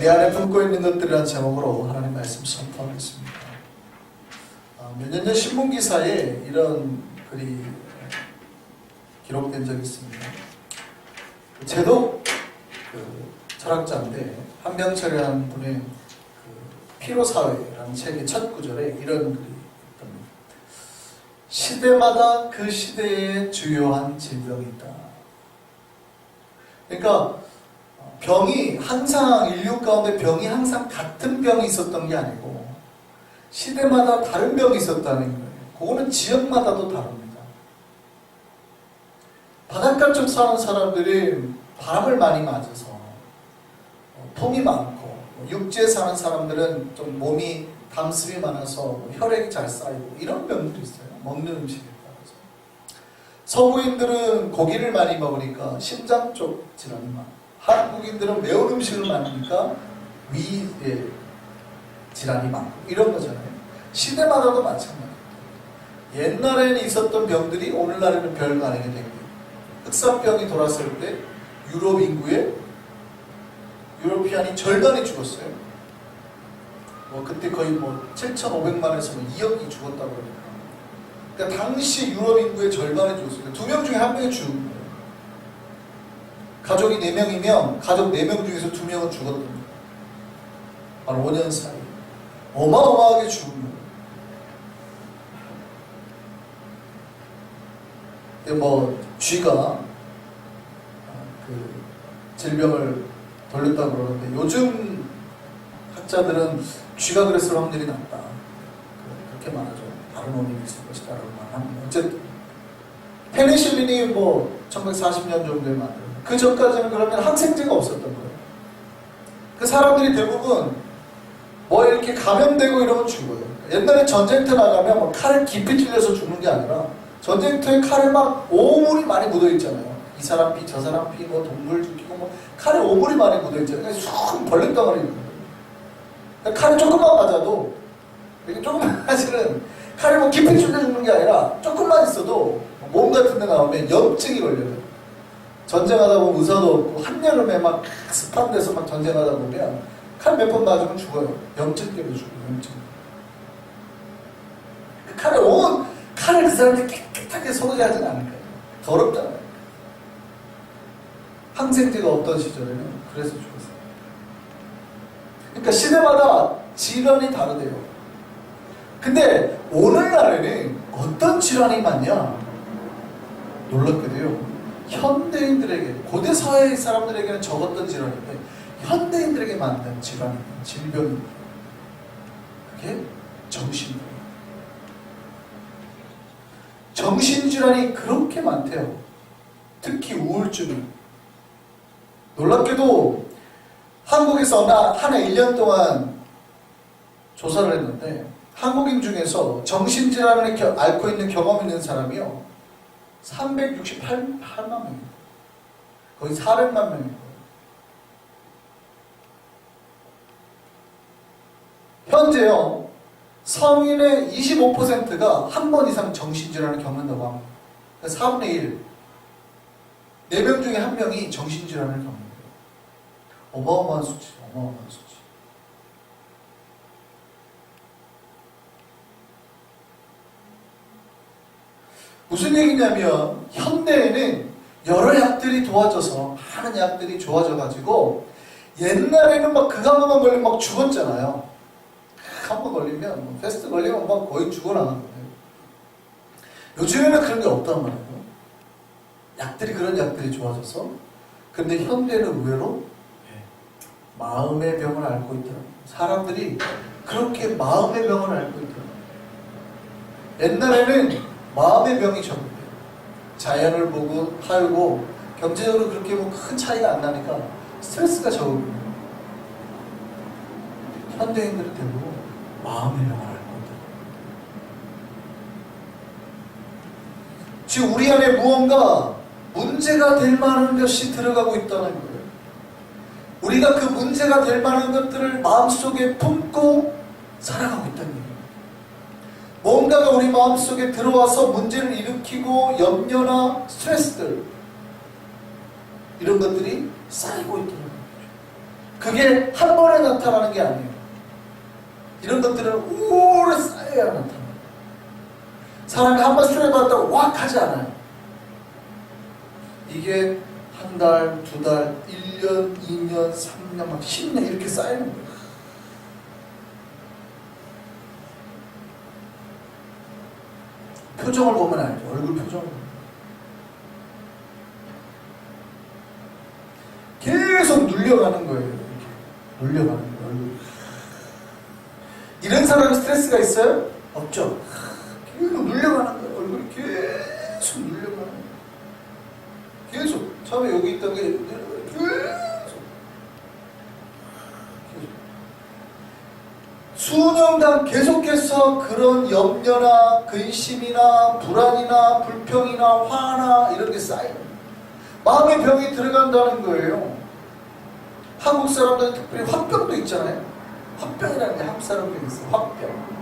내 안에 품고 있는 것들이라는 제목으로 하나님 말씀 선포하겠습니다. 몇 년 전 신문기사에 이런 글이 기록된 적이 있습니다. 제독 철학자인데 한병철이라는 분의 피로사회라는 책의 첫 구절에 이런 글이 있답니다. 시대마다 그 시대에 주요한 질병이 있다. 그러니까 병이 항상 인류 가운데 병이 항상 같은 병이 있었던 게 아니고 시대마다 다른 병이 있었다는 거예요. 그거는 지역마다도 다릅니다. 바닷가 쪽 사는 사람들이 바람을 많이 맞아서 폼이 많고, 육지에 사는 사람들은 좀 몸이 담습이 많아서 혈액이 잘 쌓이고 이런 병들이 있어요. 먹는 음식에 따라서. 서구인들은 고기를 많이 먹으니까 심장 쪽 질환이 많아요. 한국인들은 매운 음식을 많으니까 위에 질환이 많고 이런 거잖아요. 시대마다도 마찬가지예요. 옛날에는 있었던 병들이 오늘날에는 별거 아니게 된 거예요. 흑사병이 돌았을 때 유럽 인구의 유로피안이 절반이 죽었어요. 그때 거의 7,500만에서 2억이 죽었다고 그러니까. 그러니까 당시 유럽 인구의 절반이 죽었어요. 2명 중에 1명이 죽은 거예요. 가족이 4명이면 가족 4명 중에서 2명은 죽었던 거예요. 바로 5년 사이. 어마어마하게 죽은 거예요. 근데 쥐가 질병을 돌렸다고 그러는데 요즘 학자들은 쥐가 그랬을 확률이 낮다. 그렇게 말하죠. 다른 원인이 있을 것이다. 라고 말합니다. 어쨌든 페니실린이 1940년 정도에 만들어요. 그 전까지는 그러면 항생제가 없었던 거예요. 그 사람들이 대부분 이렇게 감염되고 이러면 죽어요. 옛날에 전쟁터 나가면 칼을 깊이 찔려서 죽는 게 아니라 전쟁터에 칼에 오물이 많이 묻어있잖아요. 이 사람 피, 저 사람 피, 동물 죽이고 칼에 오물이 많이 묻어있잖아요. 쑥 벌레덩어리 있는 거예요. 칼이 조금만 맞아도 이렇게 조금만 사실은 칼이 깊이 찔려 죽는 게 아니라 조금만 있어도 몸 같은 데 나오면 염증이 걸려요. 전쟁하다 보면 의사도 없고 한여름에 습한 데서 전쟁하다 보면 칼 몇 번 맞으면 죽어요. 염증 때문에 죽어요. 염증. 그 칼을 그 사람들이 깨끗하게 소독하지는 않을 거예요. 더럽잖아요. 항생제가 없던 시절에는 그래서 죽었어요. 그러니까 시대마다 질환이 다르대요. 근데 오늘날에는 어떤 질환이 많냐? 놀랍게도요. 현대인들에게, 고대 사회의 사람들에게는 적었던 질환인데 현대인들에게 만든 질병이 그게 정신병이에요. 정신질환이 그렇게 많대요. 특히 우울증이. 놀랍게도 한국에서 한 해 1년 동안 조사를 했는데 한국인 중에서 정신질환을 앓고 있는 경험 있는 사람이요 368만 명입니다. 거의 400만 명입니다. 현재요 성인의 25%가 한 번 이상 정신질환을 겪는다고 합니다. 4분의 1 4명 중에 1명이 정신질환을 겪는 거예요. 어마어마한 수치죠. 어마어마한 수치. 무슨 얘기냐면 현대에는 여러 약들이 도와져서 많은 약들이 좋아져가지고 옛날에는 그 감염만 걸리면 죽었잖아요. 한 번 걸리면 패스트 걸리면 거의 죽어나간 거예요. 요즘에는 그런 게 없단 말이에요. 그런 약들이 좋아져서. 근데 현대는 의외로 마음의 병을 앓고 있더라고요. 사람들이 그렇게 마음의 병을 앓고 있더라고요. 옛날에는 마음의 병이 적은데요. 자연을 보고 살고 경제적으로 그렇게 큰 차이가 안 나니까 스트레스가 적은 거예요. 현대인들은 대부분 마음의 병을 앓고 있더라고요. 지금 우리 안에 무언가 문제가 될 만한 것이 들어가고 있다는 거예요. 우리가 그 문제가 될 만한 것들을 마음속에 품고 살아가고 있다는 거예요. 뭔가가 우리 마음속에 들어와서 문제를 일으키고 염려나 스트레스들 이런 것들이 쌓이고 있다는 거죠. 그게 한 번에 나타나는 게 아니에요. 이런 것들은 오래 쌓여야 나타나요. 사람이 한 번 스트레스 받았다고 왁 하지 않아요. 이게 한 달, 두 달, 1년, 2년, 3년, 막 10년 이렇게 쌓이는 거예요. 표정을 보면 알죠. 얼굴 표정을 보면. 계속 눌려가는 거예요. 이렇게. 눌려가는 거예요. 얼굴. 이런 사람이 스트레스가 있어요? 없죠. 계속 눌려가는 거예요. 얼굴이 계속 눌려가는 거예요. 계속. 처음에 여기 있던 게 계속. 수년간 계속해서 그런 염려나 근심이나 불안이나 불평이나 화나 이런 게 쌓이는 거예요. 마음의 병이 들어간다는 거예요. 한국 사람들은 특별히 화병도 있잖아요. 화병이라는 게 한국 사람들이 있어요. 화병.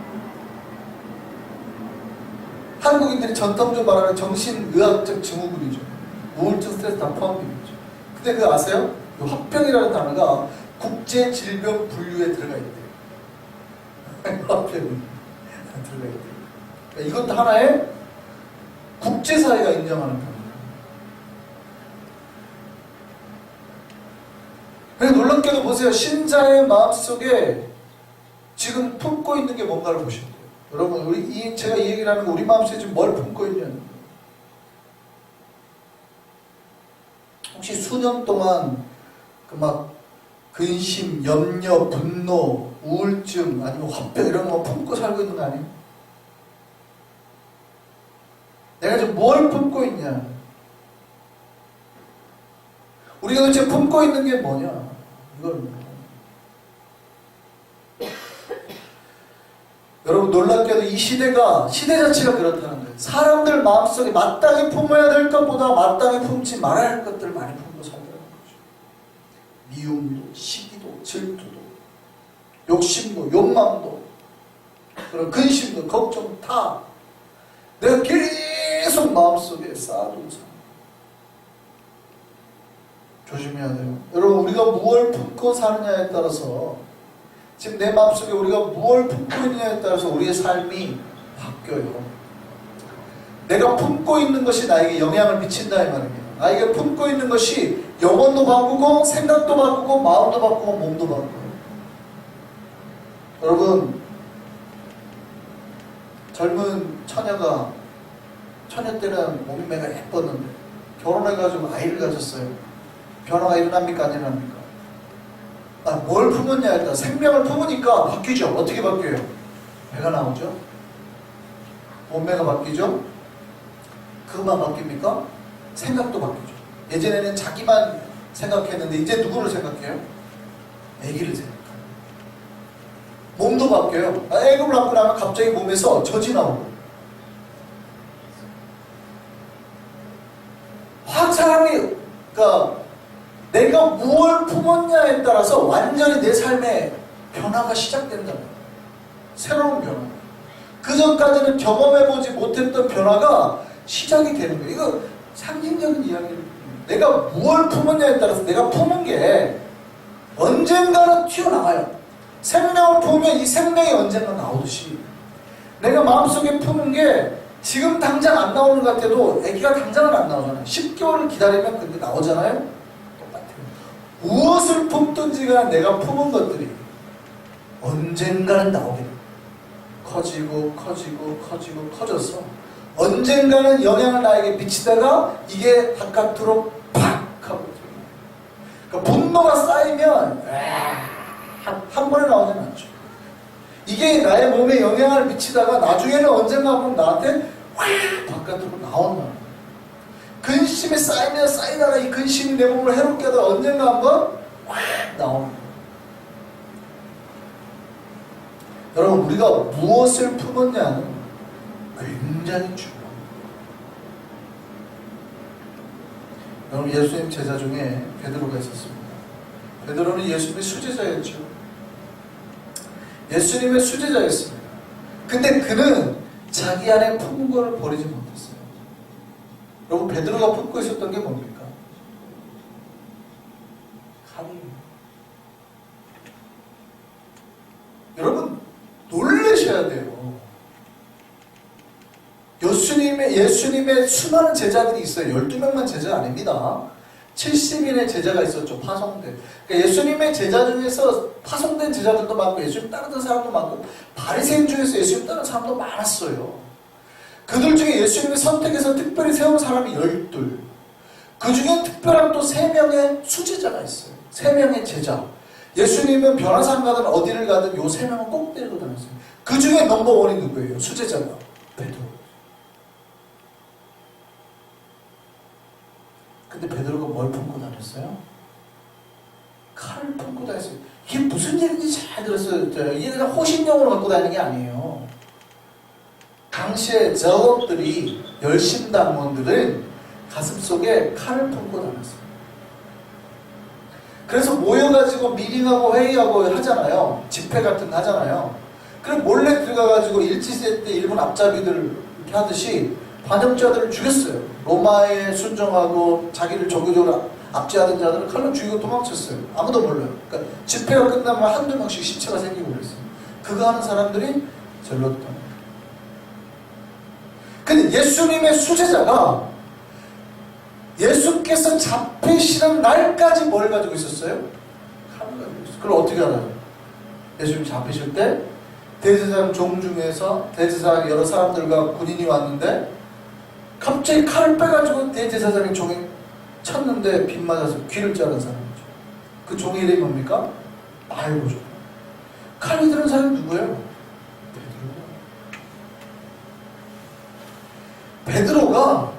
한국인들이 전통적으로 말하는 정신의학적 증후군이죠. 우울증, 스트레스 다 포함되어 있죠. 근데 그거 아세요? 이 화병이라는 단어가 국제질병 분류에 들어가 있대요. 화병이 들어가 있대요. 그러니까 이것도 하나의 국제사회가 인정하는 병이에요. 그래서 놀랍게도 보세요. 신자의 마음속에 지금 품고 있는 게 뭔가를 보셔야 돼요. 여러분, 제가 이 얘기를 하는 거 우리 마음속에 지금 뭘 품고 있냐는 거예요. 혹시 수년 동안 그 막 근심, 염려, 분노, 우울증, 아니면 화병 이런 거 품고 살고 있는 거 아니에요? 내가 지금 뭘 품고 있냐? 우리가 도대체 품고 있는 게 뭐냐? 이걸 여러분 놀랍게도 이 시대 자체가 그렇다는 거예요. 사람들 마음속에 마땅히 품어야 될 것보다 마땅히 품지 말아야 할 것들을 많이 품고 살더라는 거죠. 미움도, 시기도, 질투도, 욕심도, 욕망도, 그런 근심도, 걱정 다 내가 계속 마음속에 쌓아두고 살아요. 조심해야 돼요. 여러분, 우리가 무엇을 품고 사느냐에 따라서 지금 내 마음속에 우리가 무엇을 품고 있느냐에 따라서 우리의 삶이 바뀌어요. 내가 품고 있는 것이 나에게 영향을 미친다 이 말입니다. 나에게 품고 있는 것이 영혼도 바꾸고 생각도 바꾸고 마음도 바꾸고 몸도 바꾸고. 여러분, 젊은 처녀 때는 몸매가 예뻤는데 결혼해가지고 아이를 가졌어요. 변화가 일어납니까? 안 일어납니까? 뭘 품었냐에 따라 생명을 품으니까 바뀌죠. 어떻게 바뀌어요? 배가 나오죠. 몸매가 바뀌죠. 그것만 바뀝니까? 생각도 바뀌죠. 예전에는 자기만 생각했는데 이제 누구를 생각해요? 아기를 생각해요. 몸도 바뀌어요. 애를 낳고 나면 갑자기 몸에서 젖이 나오고 확 사람이 내가 무엇을 품었냐에 따라서 완전히 내 삶의 변화가 시작된다는 거예요. 새로운 변화. 그 전까지는 경험해보지 못했던 변화가 시작이 되는 거예요. 이거 상징적인 이야기를. 내가 무엇을 품었냐에 따라서 내가 품은 게 언젠가는 튀어나와요. 생명을 품으면 이 생명이 언젠가 나오듯이 내가 마음속에 품은 게 지금 당장 안 나오는 것 같아도 아기가 당장은 안 나오잖아요. 10개월을 기다리면 근데 나오잖아요. 똑같아요. 무엇을 품든지가 내가 품은 것들이 언젠가는 나오게 돼요. 커져서 언젠가는 영향을 나에게 미치다가 이게 바깥으로 팍 하고 그러니까 분노가 쌓이면 한 번에 나오진 않죠. 이게 나의 몸에 영향을 미치다가 나중에는 언젠가 보면 나한테 확 바깥으로 나온다. 근심이 쌓이면 쌓이다가 이 근심이 내 몸을 해롭게 하다가 언젠가 한번 확 나오는 거예요. 여러분, 우리가 무엇을 품었냐는 굉장히 중요합니다. 여러분, 예수님 제자 중에 베드로가 있었습니다. 베드로는 예수님의 수제자였죠. 예수님의 수제자였습니다. 근데 그는 자기 안에 품은 것을 버리지 못했어요. 여러분, 베드로가 품고 있었던 게 뭡니까? 칼이에요. 여러분 놀라셔야 돼요. 예수님의 수많은 제자들이 있어요. 12명만 제자 아닙니다. 70인의 제자가 있었죠. 파송된. 그러니까 예수님의 제자 중에서 파송된 제자들도 많고 예수님 따르던 사람도 많고 바리새인 중에서 예수님 따르는 사람도 많았어요. 그들 중에 예수님이 선택해서 특별히 세운 사람이 12. 그 중에 특별한 또 3명의 수제자가 있어요. 3명의 제자. 예수님은 변화산 가든 어디를 가든 요 3명은 꼭 데리고 다녔어요. 그 중에 넘버원이 누구예요? 수제자가 베드로. 근데 베드로가 뭘 품고 다녔어요? 칼을 품고 다녔어요. 이게 무슨 얘기인지 잘 들었어요. 이게 그냥 호신용으로 갖고 다니는 게 아니에요. 당시에 저업들이 열심당원들은 가슴속에 칼을 품고 다녔어요. 그래서 모여가지고 미팅하고 회의하고 하잖아요. 집회 같은 거 하잖아요. 그럼 몰래 들어가가지고 일제시대 때 일본 앞잡이들 이렇게 하듯이 반역자들을 죽였어요. 로마에 순종하고 자기를 종교적으로 압제하던 자들을 칼로 죽이고 도망쳤어요. 아무도 몰라요. 그러니까 집회가 끝나면 한두 명씩 시체가 생기고 그랬어요. 그거 하는 사람들이 젤로타. 근데 예수님의 수제자가 예수께서 잡히시는 날까지 뭘 가지고 있었어요? 칼을 가지고 있었어요. 그걸 어떻게 알아요? 예수님 잡히실 때 대제사장 종 중에서 대제사장 여러 사람들과 군인이 왔는데 갑자기 칼을 빼가지고 대제사장의 종에 쳤는데 빗 맞아서 귀를 자른 사람이죠. 그 종의 이름이 뭡니까? 말고죠. 칼을 들은 사람이 누구예요? 베드로가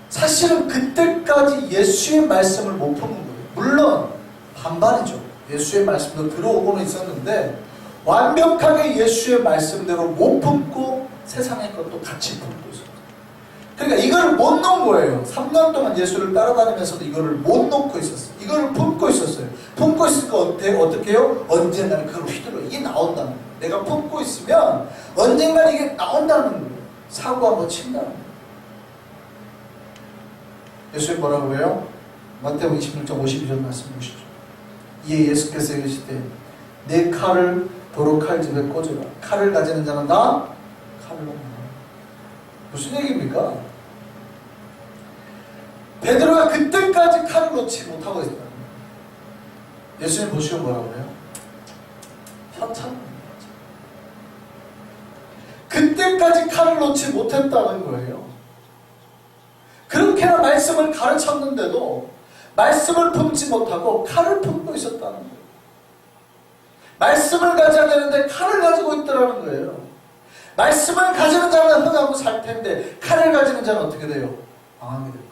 사실은 그때까지 예수의 말씀을 못 푸는 거예요. 물론 반반이죠. 예수의 말씀도 들어오고는 있었는데 완벽하게 예수의 말씀대로 못 품고 세상의 것도 같이 품고 있었어요. 그러니까 이걸 못 놓은 거예요. 3년 동안 예수를 따라다니면서도 이거를 못 놓고 있었어요. 이거를 품고 있었어요. 품고 있으니까 어떻게 해요? 언젠가는 그걸 휘둘러. 이게 나온다는 거예요. 내가 품고 있으면 언젠가는 이게 나온다는 거예요. 사고 한번 친다는 거예요. 예수님 뭐라고 해요? 마태복음 26장 52절 말씀 보시죠. 이에 예수께서 이르시되 내 칼을 도로 칼집에 꽂으라. 칼을 가지는 자는 나 칼로 먹노라. 무슨 얘기입니까? 베드로가 그때까지 칼을 놓지 못하고 있었다. 예수님 보시고 뭐라고 해요? 현찬. 그때까지 칼을 놓지 못했다는 거예요. 그렇게나 말씀을 가르쳤는데도 말씀을 품지 못하고 칼을 품고 있었다는 거예요. 말씀을 가져야 되는데 칼을 가지고 있더라는 거예요. 말씀을 가지는 자는 흥하고 살 텐데 칼을 가지는 자는 어떻게 돼요? 망하게 될 거예요.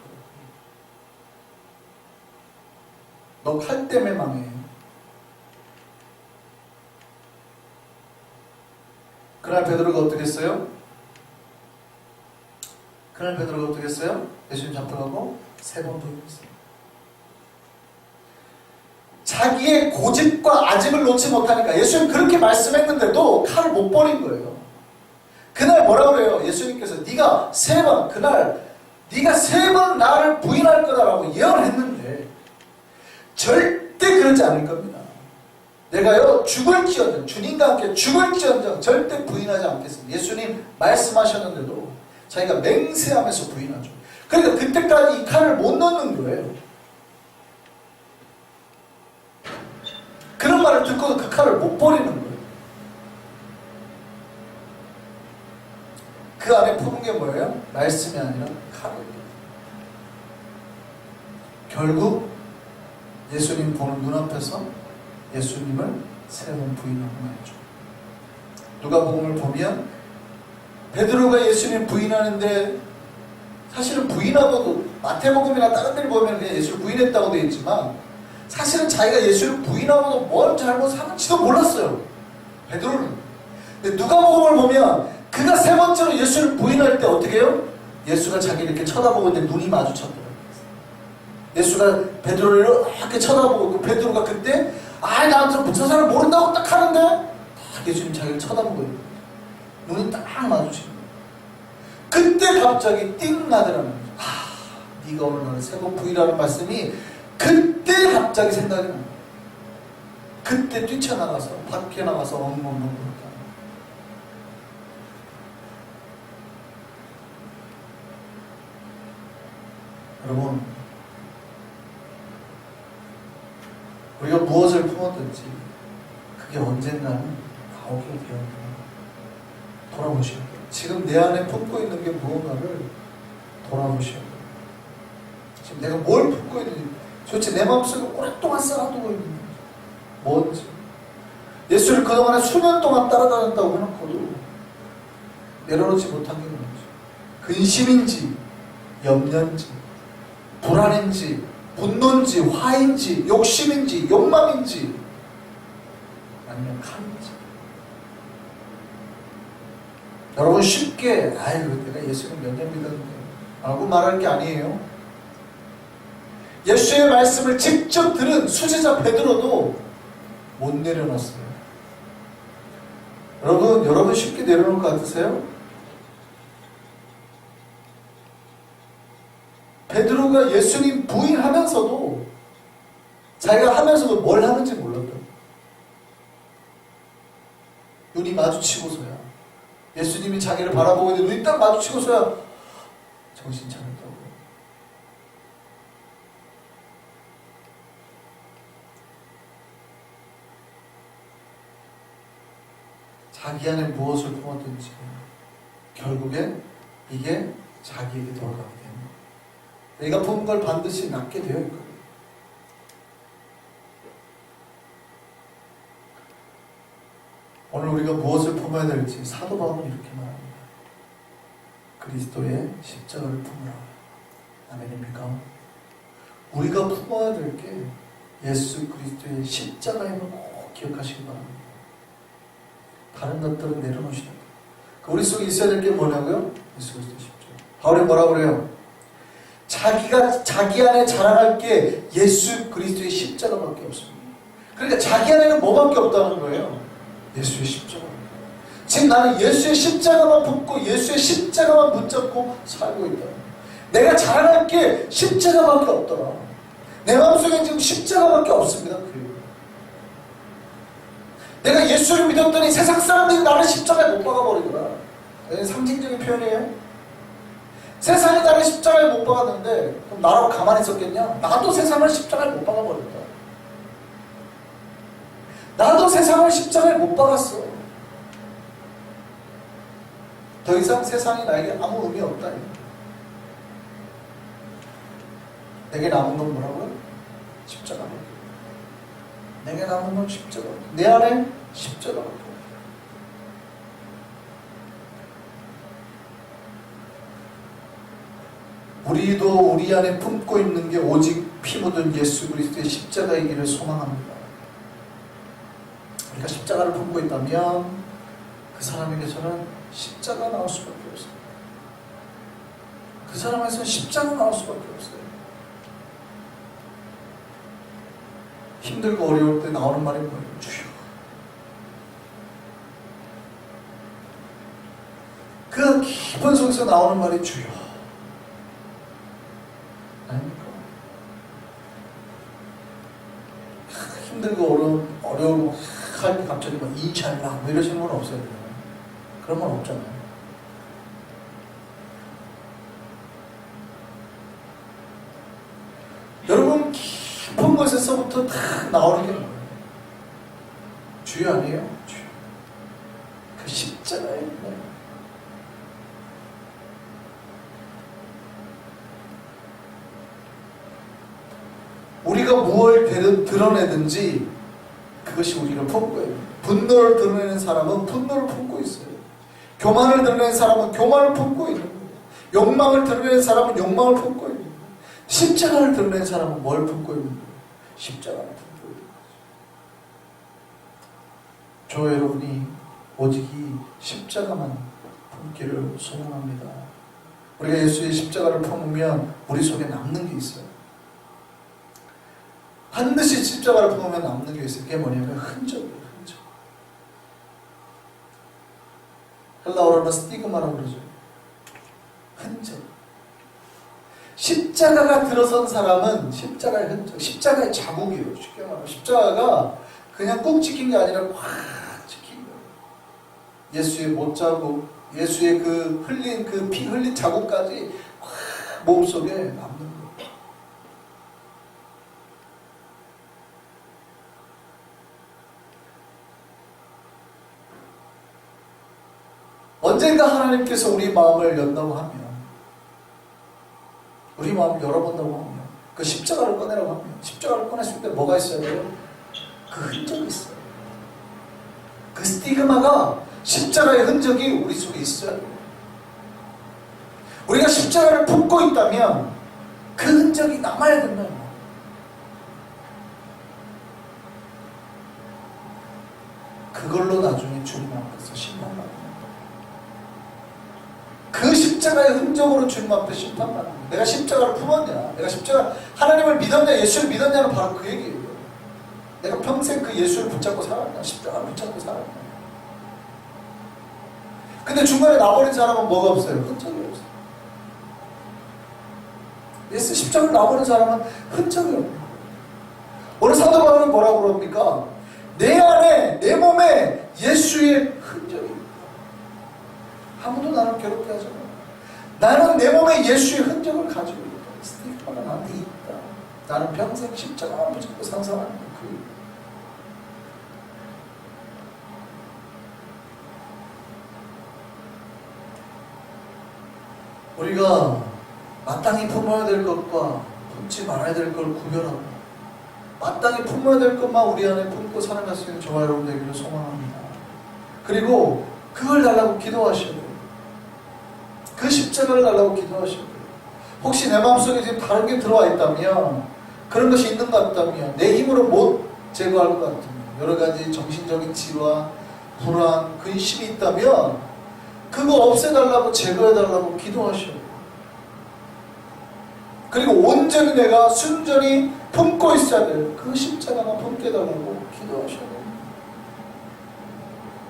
너 칼 때문에 망해. 그날 베드로가 어떻게 했어요? 그날 베드로가 어떻게 했어요? 예수님 잡혀가고 3번 부인했어요. 자기의 고집과 아집을 놓지 못하니까 예수님 그렇게 말씀했는데도 칼을 못 버린 거예요. 그날 뭐라고 그래요? 예수님께서 네가 3번 그날 네가 3번 나를 부인할 거다라고 예언을 했는데 절대 그러지 않을 겁니다. 내가요 죽을지언정 주님과 함께 죽을지언정 절대 부인하지 않겠습니다. 예수님 말씀하셨는데도 자기가 맹세하면서 부인하죠. 그러니까 그때까지 이 칼을 못 넣는 거예요. 그런 말을 듣고도 그 칼을 못 버리는 거예요. 그 안에 품은 게 뭐예요? 말씀이 아니라 칼이에요. 결국 예수님 보는 눈앞에서 예수님을 3번 부인하고 말이죠. 누가복음을 보면 베드로가 예수님 부인하는데 사실은 부인하고도 마태복음이나 다른 데를 보면 그냥 예수를 부인했다고 되어 있지만 사실은 자기가 예수를 부인하고도 뭘 잘못하는지도 몰랐어요. 베드로는. 근데 누가복음을 보면 그가 3번째로 예수를 부인할 때 어떻게 해요? 예수가 자기를 이렇게 쳐다보고 있는데 눈이 마주쳤더라고요. 예수가 베드로를 이렇게 쳐다보고 그 베드로가 그때 나한테 저 사람 모른다고 딱 하는데 딱 예수님 자기를 쳐다보고 있는 거예요. 눈이 딱 마주치는 거예요. 그때 갑자기 띵 나더라는 거예요. 네가 오늘 나를 3번 부인하는 말씀이 그때 갑자기 생각이 나요. 그때 뛰쳐나가서 밖에 나가서 엉엉엉 그럴까. 여러분, 우리가 무엇을 품었든지 그게 언젠가는 나오게 되어 돌아보셔야 돼요. 지금 내 안에 품고 있는 게 무언가를 돌아보셔야 돼요. 지금 내가 뭘 품고 있는지, 도대체 내 마음속에 오랫동안 쌓아두고 있는 게 뭔지. 예수를 그동안에 수년 동안 따라다녔다고 해놓고도 내려놓지 못한 게 뭔지. 근심인지, 염려인지, 불안인지, 분노인지, 화인지, 욕심인지, 욕망인지, 아니면 칼인지. 여러분 쉽게 아이고 내가 예수를 몇 년 믿었는데 라고 말할 게 아니에요. 예수의 말씀을 직접 들은 수제자 베드로도 못 내려놨어요. 여러분 쉽게 내려놓을 것 같으세요? 베드로가 예수님 부인하면서도 자기가 하면서도 뭘 하는지 몰랐다. 눈이 마주치고서야, 예수님이 자기를 바라보고 있는데 눈이 딱 마주치고서야 정신 차렸다고. 자기 안에 무엇을 품었든지 결국엔 이게 자기에게 돌아가게 됩니다. 내가 품은 걸 반드시 낳게 되어 있거든요. 오늘 우리가 무엇을 품어야 될지 사도 바울은 이렇게 말합니다. 그리스도의 십자가를 품으라. 아멘입니까? 우리가 품어야 될 게 예수 그리스도의 십자가임을 꼭 기억하시기 바랍니다. 다른 것들은 내려놓으셔야 돼요. 우리 속에 있어야 될 게 뭐냐고요? 예수 그리스도의 십자가. 바울이 뭐라고 그래요? 자기가 자기 안에 자랑할 게 예수 그리스도의 십자가밖에 없습니다. 그러니까 자기 안에는 뭐밖에 없다는 거예요? 예수의 십자가. 지금 나는 예수의 십자가만 붙고 예수의 십자가만 붙잡고 살고 있다. 내가 자랑할 게 십자가밖에 없더라. 내 마음속에 지금 십자가밖에 없습니다. 내가 예수를 믿었더니 세상 사람들이 나를 십자가에 못 박아버리더라. 상징적인 표현이에요. 세상이 나를 십자가에 못 박았는데 그럼 나라고 가만히 있었겠냐? 나도 세상을 십자가에 못 박아버렸다. 나도 세상을 십자가에 못 박았어. 더 이상 세상이 나에게 아무 의미 없다. 내게 남은 건 뭐라고요? 십자가밖에. 내게 남은 건 십자가밖에. 내 안에 십자가밖에. 우리도 우리 안에 품고 있는 게 오직 피 묻은 예수 그리스도의 십자가이기를 소망합니다. 우리가 십자가를 품고 있다면 그 사람에게서는 십자가 나올 수밖에 없어요. 그 사람에서는 십자가 나올 수밖에 없어요. 힘들고 어려울 때 나오는 말이 뭐예요? 주여. 그 깊은 속에서 나오는 말이 주여. 아닙니까? 힘들고 어려우고 할 때 갑자기 막 인샬라 뭐 이러시는 건 없어요. 그런 건 없잖아요. 여러분 깊은 곳에서부터 다 나오는 게 뭐예요? 주여 아니에요? 주여. 그 십자가에 우리가 무엇을 드러내든지 그것이 우리를 품고 있는. 분노를 드러내는 사람은 분노를 품고 있어요. 교만을 드러내는 사람은 교만을 품고 있는 거예요. 욕망을 드러내는 사람은 욕망을 품고 있는 거예요. 십자가를 드러내는 사람은 뭘 품고 있는 거예요? 십자가를 품고 있는 거죠. 저 여러분이 오직 이 십자가만 품기를 소망합니다. 우리가 예수의 십자가를 품으면 우리 속에 남는 게 있어요. 반드시 십자가를 품으면 남는 게 있어요. 그게 뭐냐면 흔적이에요. 흔적. 헬라어로는 스티그마라고 그러죠. 흔적. 십자가가 들어선 사람은 십자가의 흔적, 십자가의 자국이에요. 쉽게 말하면 십자가가 그냥 꾹 찍힌 게 아니라 확 찍힌 거예요. 예수의 못자국, 예수의 그 흘린 그 피 흘린 자국까지 확 몸속에 남는 거예요. 언젠가 하나님께서 우리 마음을 연다고 하면, 우리 마음을 열어본다고 하면, 그 십자가를 꺼내라고 하면, 십자가를 꺼냈을 때 뭐가 있어야 돼요? 그 흔적이 있어요. 그 스티그마가, 십자가의 흔적이 우리 속에 있어야 돼요. 우리가 십자가를 품고 있다면 그 흔적이 남아야 된다는 거예요. 그걸로 나중에 주님 앞에서 심판받는 거예요. 그 십자가의 흔적으로 주님 앞에 심판받는 거예요. 내가 십자가를 품었냐, 내가 십자가 하나님을 믿었냐, 예수를 믿었냐는 바로 그 얘기예요. 내가 평생 그 예수를 붙잡고 살았냐, 십자가를 붙잡고 살았냐. 근데 중간에 나버린 사람은 뭐가 없어요? 흔적이 없어요. 예수 십자가를 나버린 사람은 흔적이 없어요. 오늘 사도 바울은 뭐라고 그럽니까? 내 안에, 내 몸에 예수의 흔적이 있다. 아무도 나를 괴롭게 하지 않아요. 나는 내 몸에 예수의 흔적을 가지고 있다. 스티그마가 나한테 있다. 나는 평생 십자가만 붙잡고 산 사람이야. 우리가 마땅히 품어야 될 것과 품지 말아야 될 걸 구별하고, 마땅히 품어야 될 것만 우리 안에 품고 살아갈 수 있는 저와 여러분 되기를 소망합니다. 그리고 그걸 달라고 기도하셔야 돼요. 그 십자가를 달라고 기도하셔야 돼요. 혹시 내 마음속에 지금 다른 게 들어와 있다면, 그런 것이 있는 것 같다면, 내 힘으로 못 제거할 것 같으면, 여러 가지 정신적인 질환, 불안, 근심이 있다면 그거 없애달라고, 제거해달라고 기도하셔야 돼요. 그리고 온전히 내가 순전히 품고 있어야 돼요. 그 십자가만 품게 해달라고 기도하셔야 돼요.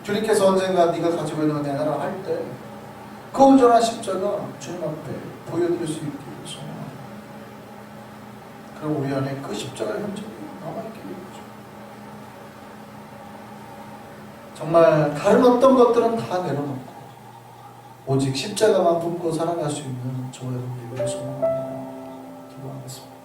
주님께서 언젠가 네가 가지고 있는 내 나라 할 때 그 온전한 십자가 주님 앞에 보여드릴 수 있기를 소망합니다. 그럼 우리 안에 그 십자가의 흔적이 남아있게 되죠. 정말 다른 어떤 것들은 다 내려놓고 오직 십자가만 품고 살아갈 수 있는 저와 여러분들을 소망합니다. 기도하겠습니다.